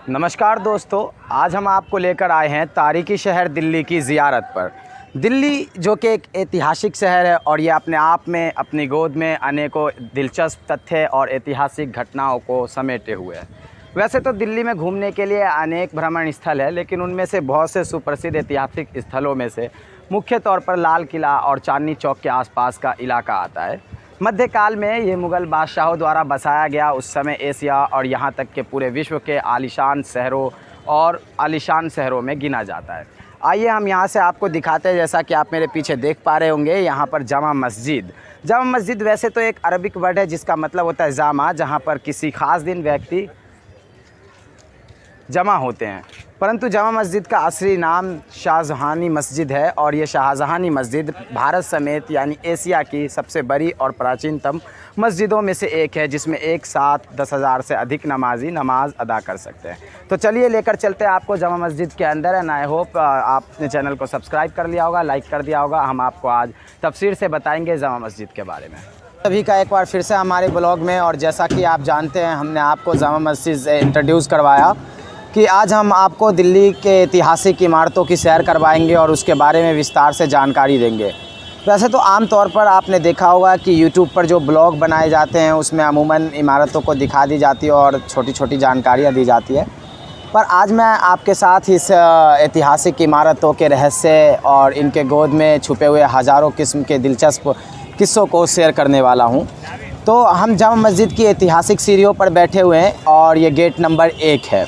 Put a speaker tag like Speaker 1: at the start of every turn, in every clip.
Speaker 1: नमस्कार दोस्तों, आज हम आपको लेकर आए हैं तारीखी शहर दिल्ली की ज़ियारत पर। दिल्ली जो कि एक ऐतिहासिक शहर है और ये अपने आप में अपनी गोद में अनेकों दिलचस्प तथ्य और ऐतिहासिक घटनाओं को समेटे हुए है। वैसे तो दिल्ली में घूमने के लिए अनेक भ्रमण स्थल है, लेकिन उनमें से बहुत से सुप्रसिद्ध ऐतिहासिक स्थलों में से मुख्य तौर पर लाल किला और चांदनी चौक के आसपास का इलाका आता है। मध्यकाल में ये मुग़ल बादशाहों द्वारा बसाया गया उस समय एशिया और यहाँ तक कि पूरे विश्व के आलीशान शहरों में गिना जाता है। आइए हम यहाँ से आपको दिखाते हैं। जैसा कि आप मेरे पीछे देख पा रहे होंगे, यहाँ पर जामा मस्जिद वैसे तो एक अरबिक वर्ड है जिसका मतलब होता है जामा, जहाँ पर किसी ख़ास दिन व्यक्ति जमा होते हैं। परंतु जामा मस्जिद का असली नाम शाहजहानी मस्जिद है और ये शाहजहानी मस्जिद भारत समेत यानी एशिया की सबसे बड़ी और प्राचीनतम मस्जिदों में से एक है, जिसमें एक साथ 10,000 से अधिक नमाजी नमाज अदा कर सकते हैं। तो चलिए लेकर चलते हैं आपको जामा मस्जिद के अंदर। एंड आई होप आपने चैनल को सब्सक्राइब कर लिया होगा, लाइक कर दिया होगा। हम आपको आज तफसीर से बताएंगे जामा मस्जिद के बारे में। सभी का एक बार फिर से हमारे ब्लॉग में, और जैसा कि आप जानते हैं हमने आपको जामा मस्जिद से इंट्रोड्यूस करवाया कि आज हम आपको दिल्ली के ऐतिहासिक इमारतों की सैर करवाएंगे और उसके बारे में विस्तार से जानकारी देंगे। वैसे तो आम तौर पर आपने देखा होगा कि यूट्यूब पर जो ब्लॉग बनाए जाते हैं उसमें अमूमन इमारतों को दिखा दी जाती है और छोटी छोटी जानकारियाँ दी जाती है, पर आज मैं आपके साथ इस ऐतिहासिक इमारतों के रहस्य और इनके गोद में छुपे हुए हज़ारों किस्म के दिलचस्प किस्सों को शेयर करने वाला हूँ। तो हम जामा मस्जिद की ऐतिहासिक सीढ़ियों पर बैठे हुए हैं और ये गेट नंबर 1 है।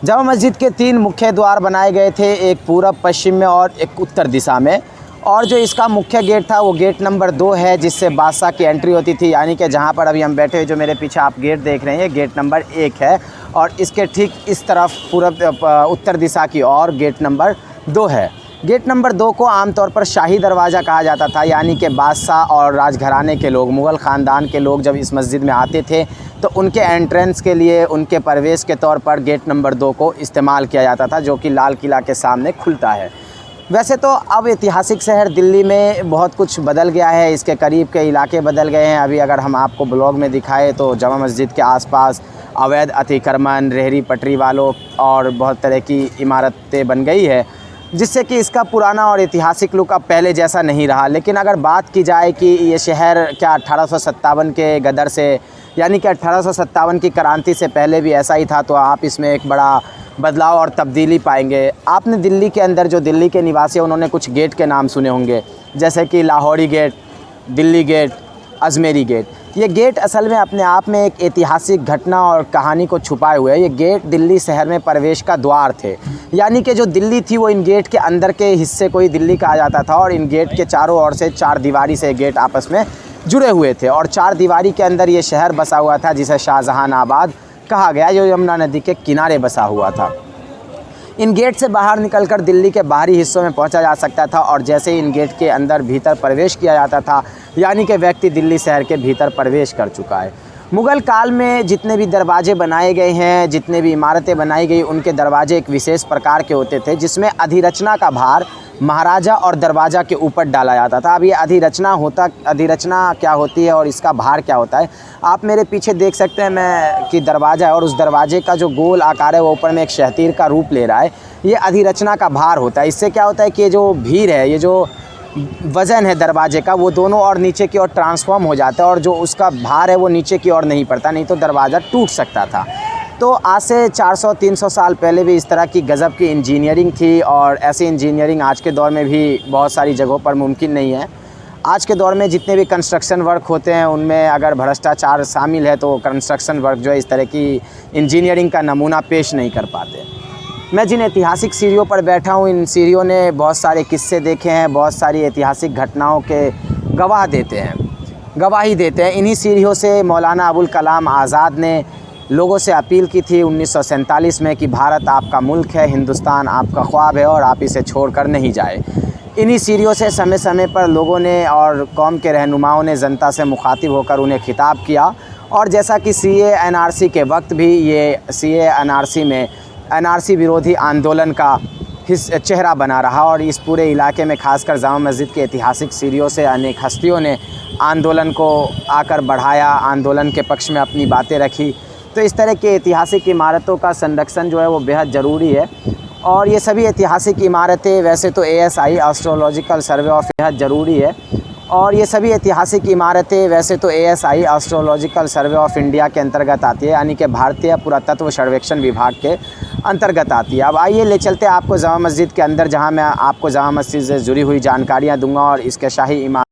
Speaker 1: जामा मस्जिद के 3 मुख्य द्वार बनाए गए थे, एक पूरब पश्चिम में और एक उत्तर दिशा में, और जो इसका मुख्य गेट था वो गेट नंबर 2 है, जिससे बादशाह की एंट्री होती थी। यानी कि जहाँ पर अभी हम बैठे हैं, जो मेरे पीछे आप गेट देख रहे हैं, ये गेट नंबर 1 है और इसके ठीक इस तरफ उत्तर दिशा की और गेट नंबर 2 है। गेट नंबर 2 को आमतौर पर शाही दरवाज़ा कहा जाता था, यानी कि बादशाह और राजघराने के लोग, मुग़ल ख़ानदान के लोग जब इस मस्जिद में आते थे तो उनके एंट्रेंस के लिए, उनके प्रवेश के तौर पर गेट नंबर 2 को इस्तेमाल किया जाता था, जो कि लाल किला के सामने खुलता है। वैसे तो अब ऐतिहासिक शहर दिल्ली में बहुत कुछ बदल गया है, इसके करीब के इलाके बदल गए हैं। अभी अगर हम आपको ब्लॉग में दिखाएं तो जामा मस्जिद के आसपास अवैध अतिक्रमण, रेहड़ी पटरी वालों और बहुत तरह की इमारतें बन गई है, जिससे कि इसका पुराना और ऐतिहासिक लुक अब पहले जैसा नहीं रहा। लेकिन अगर बात की जाए कि ये शहर क्या 1857 के गदर से, यानी कि 1857 की क्रांति से पहले भी ऐसा ही था, तो आप इसमें एक बड़ा बदलाव और तब्दीली पाएंगे। आपने दिल्ली के अंदर जो दिल्ली के निवासी हैं उन्होंने कुछ गेट के नाम सुने होंगे, जैसे कि Lahori gate, Delhi gate, Ajmeri gate. ये गेट असल में अपने आप में एक ऐतिहासिक घटना और कहानी को छुपाए हुए हैं। ये गेट दिल्ली शहर में प्रवेश का द्वार थे, यानी कि जो दिल्ली थी वो इन गेट के अंदर के हिस्से को ही दिल्ली कहा जाता था, और इन गेट के चारों ओर से 4 दीवारी से गेट आपस में जुड़े हुए थे और 4 दीवारी के अंदर ये शहर बसा हुआ था, जिसे शाहजहानाबाद कहा गया, जो यमुना नदी के किनारे बसा हुआ था। इन गेट से बाहर निकलकर दिल्ली के बाहरी हिस्सों में पहुंचा जा सकता था, और जैसे इन गेट के अंदर भीतर प्रवेश किया जाता था, यानी कि व्यक्ति दिल्ली शहर के भीतर प्रवेश कर चुका है। मुग़ल काल में जितने भी दरवाजे बनाए गए हैं, जितने भी इमारतें बनाई गई, उनके दरवाजे एक विशेष प्रकार के होते थे, जिसमें अधिरचना का भार महाराजा और दरवाज़ा के ऊपर डाला जाता था। अब ये अधिरचना क्या होती है और इसका भार क्या होता है, आप मेरे पीछे देख सकते हैं कि दरवाज़ा है और उस दरवाजे का जो गोल आकार है वो ऊपर में एक शहतीर का रूप ले रहा है। ये अधिरचना का भार होता है। इससे क्या होता है कि ये जो भीर है, ये जो वज़न है दरवाजे का, वो दोनों और नीचे की ओर ट्रांसफॉर्म हो जाता है, और जो उसका भार है वो नीचे की ओर नहीं पड़ता, नहीं तो दरवाज़ा टूट सकता था। तो आज से 400-300 साल पहले भी इस तरह की गज़ब की इंजीनियरिंग थी, और ऐसी इंजीनियरिंग आज के दौर में भी बहुत सारी जगहों पर मुमकिन नहीं है। आज के दौर में जितने भी कंस्ट्रक्शन वर्क होते हैं उनमें अगर भ्रष्टाचार शामिल है तो कंस्ट्रक्शन वर्क जो है इस तरह की इंजीनियरिंग का नमूना पेश नहीं कर पाते। मैं जिन ऐतिहासिक सीढ़ियों पर बैठा हूँ, इन सीढ़ियों ने बहुत सारे किस्से देखे हैं, बहुत सारी ऐतिहासिक घटनाओं के गवाही देते हैं। इन्हीं सीढ़ियों से मौलाना अबुल कलाम आज़ाद ने लोगों से अपील की थी 1947 में कि भारत आपका मुल्क है, हिंदुस्तान आपका ख्वाब है और आप इसे छोड़कर नहीं जाए। इन्हीं सीढ़ियों से समय समय पर लोगों ने और कौम के रहनुमाओं ने जनता से मुखातिब होकर उन्हें खिताब किया, और जैसा कि CAA NRC के वक्त भी ये CAA NRC में NRC विरोधी आंदोलन का चेहरा बना रहा, और इस पूरे इलाके में खासकर जामा मस्जिद के ऐतिहासिक सीढ़ियों से अनेक हस्तियों ने आंदोलन को आकर बढ़ाया, आंदोलन के पक्ष में अपनी बातें रखी। तो इस तरह की ऐतिहासिक इमारतों का संरक्षण जो है वो बेहद ज़रूरी है। और ये सभी ऐतिहासिक इमारतें वैसे तो ASI एस्ट्रोलॉजिकल सर्वे ऑफ बेहद ज़रूरी है। और ये सभी ऐतिहासिक इमारतें वैसे तो ASI astrological survey of India के अंतर्गत आती है, यानी कि भारतीय पुरातत्व सर्वेक्षण विभाग के अंतर्गत आती है। अब आइए ले चलते हैं आपको जामा मस्जिद के अंदर, जहां मैं आपको जामा मस्जिद से जुड़ी हुई जानकारियां दूंगा और इसके शाही इमारत